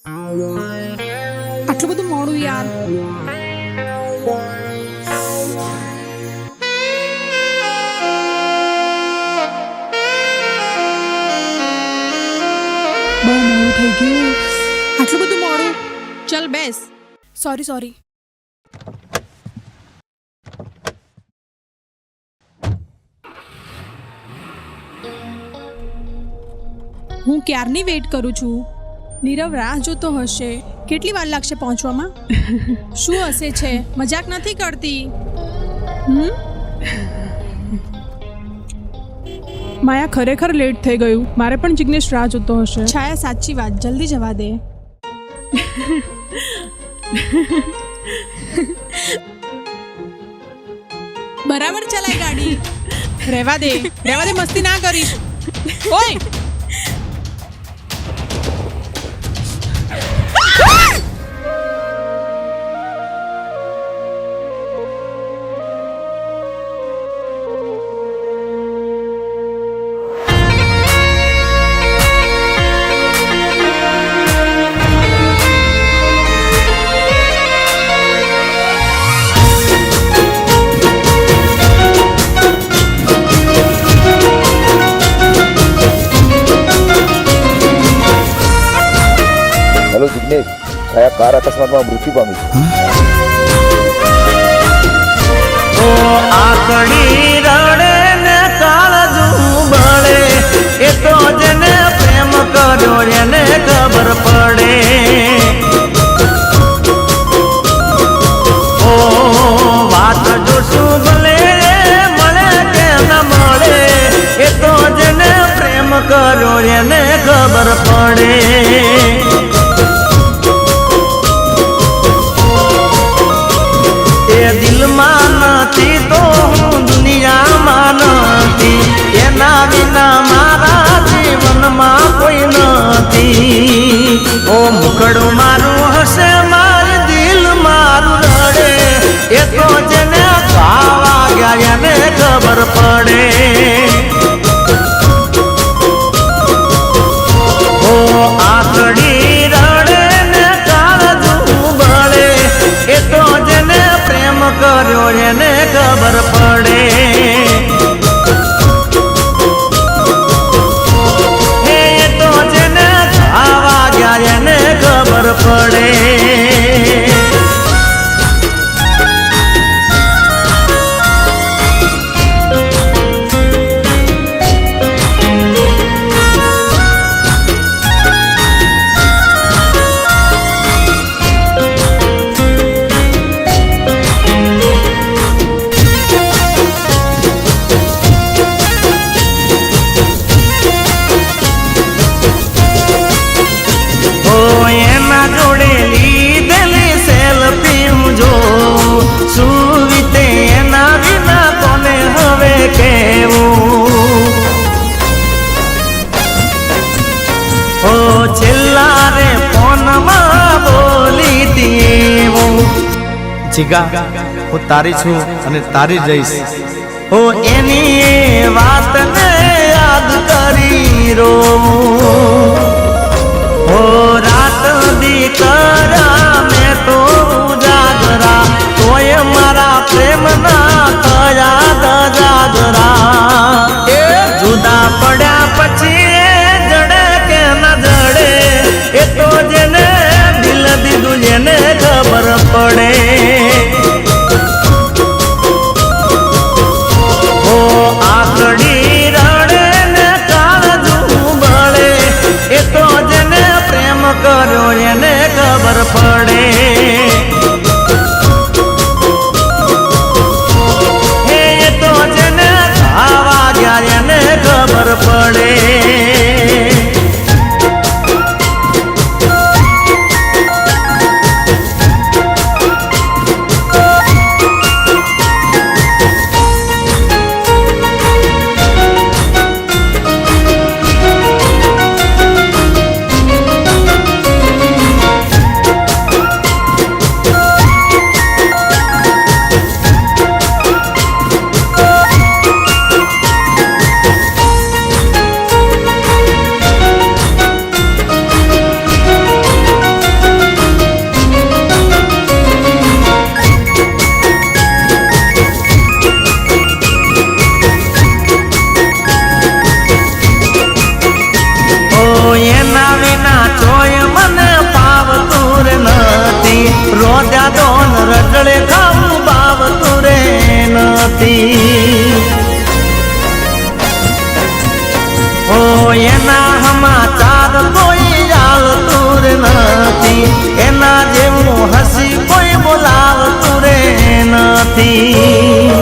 આટલું બધું મોડું યાર. બહુ મોડું થઈ ગયું. આટલું બધું મોડું. ચલ બેસ. સોરી. હું ક્યારની વેઇટ કરું છું. નીરવ રાહ જોતો હશે. કેટલી વાર લાગશે પહોંચવામાં? શું હશે છે? મજાક નથી કરતી. માયા ખરેખર લેટ થઈ ગયું. મારે પણ જિગ્નેશ રાહ જોતો હશે. છાયા સાચી વાત. જલ્દી જવા દે. બરાબર ચલાય ગાડી. રહેવા દે મસ્તી ના કરીશ. ઓય જિગ્નેશ, છાયા કાર અકસ્માતમાં મૃત્યુ પામી છે. આકડી રડે ને કાળજું બળે, એ તો જેને પ્રેમ કર્યો એને ખબર પડે. ઓ વાત જોશું ભલે મળે કે ન મળે, એ તો જેને પ્રેમ કર્યો એને ખબર પડે. દિલમાં નથી તો હું દુનિયામાં નથી, એના વિના મારા જીવનમાં કોઈ નથી. ઓ મુખડું મારું હશે, મારું દિલ મારું રડે, એ તો જેને ખાવા ગયા એને ખબર પડે. ઓ આકડી રડે ને કાળજું બળે, એ તો જેને પ્રેમ કર્યો એને ખબર પડે. એ તો જેને ખાવા ગયા એને ખબર પડે. જીગા, હું તારી છું અને તારી રહીશ. ઓ એની વાતને યાદ કરી રો, ઓ રાત દીકરા મેં તો ઉજાગરા, તોય મારા પ્રેમના થયા જાગરા. જુદા પડ્યા પછી જડે કે ન જડે, એ તો જેને દિલ દીધું જેને ખબર પડે. આકડી રડે ને કાળજું બળે, એ તો જેને પ્રેમ કર્યો એને ખબર પડે. નથી. ઓ એના સમાચાર કોઈ આવતું રે નથી, એના જેવું હસી કોઈ બોલાવતું રે નથી.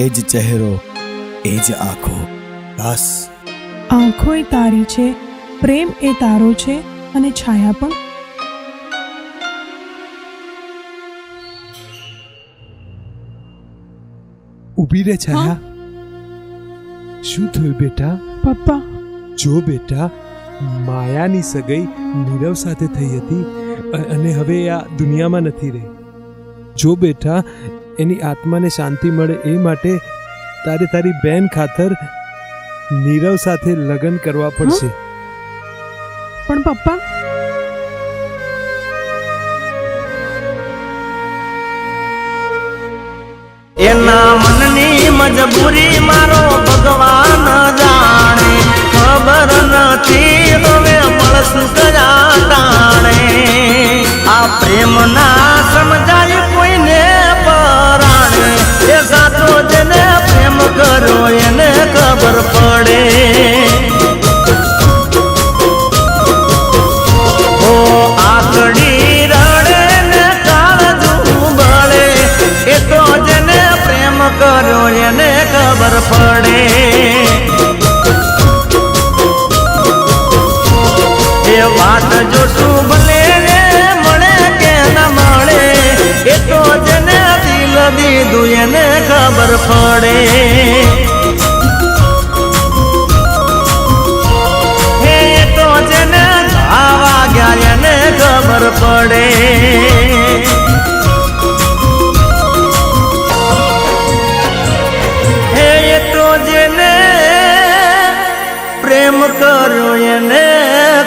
એ જ ચહેરો, એ જ આંખો, બસ. આંખો એ તારી છે, પ્રેમ એ તારો છે, અને છાયા પણ. ઊભી રે છાયા. શું થયું બેટા? પપ્પા, જો બેટા, માયાની સગાઈ નીરવ સાથે થઈ હતી અને હવે આ દુનિયામાં નથી રહી. જો બેટા, એની આત્માને શાંતિ મળે એ માટે તારે તારી બેન ખાતર નીરવ સાથે લગ્ન કરવા પડશે. પણ પપ્પા, એના મનની મજબૂરી મારો ભગવાન જાણે, ખબર નથી હવે મળશું કયા ટાણે. આ પ્રેમ ના સમજાય કોઈને પરાણે, એ સાચો જેને પ્રેમ કર્યો એને ખબર પડે. ઓ આકડી રડે ને કાળજું બળે, એ તો જેને પ્રેમ કર્યો એને ખબર પડે. એ વાત જો શું ભલે મળે કે ન મળે, એ તો જેને દિલ દીધું એને ખબર પડે. એ તો જેને આવા ગયા એને ખબર પડે. એ તો જેને પ્રેમ કર્યો એને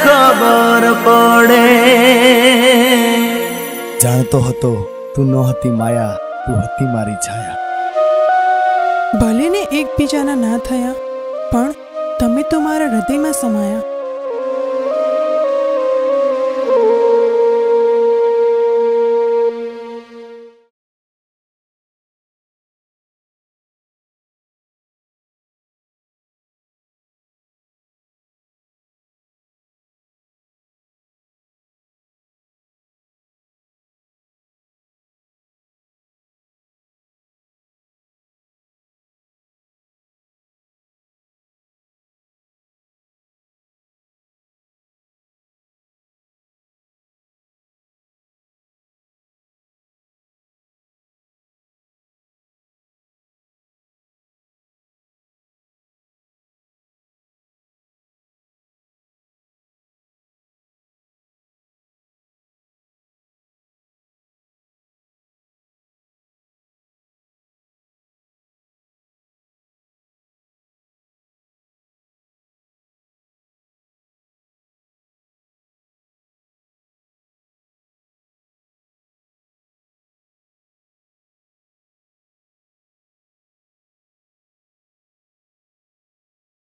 ખબર પડે. જાણતો હતો તું ન હતી માયા, તું હતી મારી છાયા. ભલે ને એકબીજાના ના થયા, પણ તમે તો મારા હૃદયમાં સમાયા.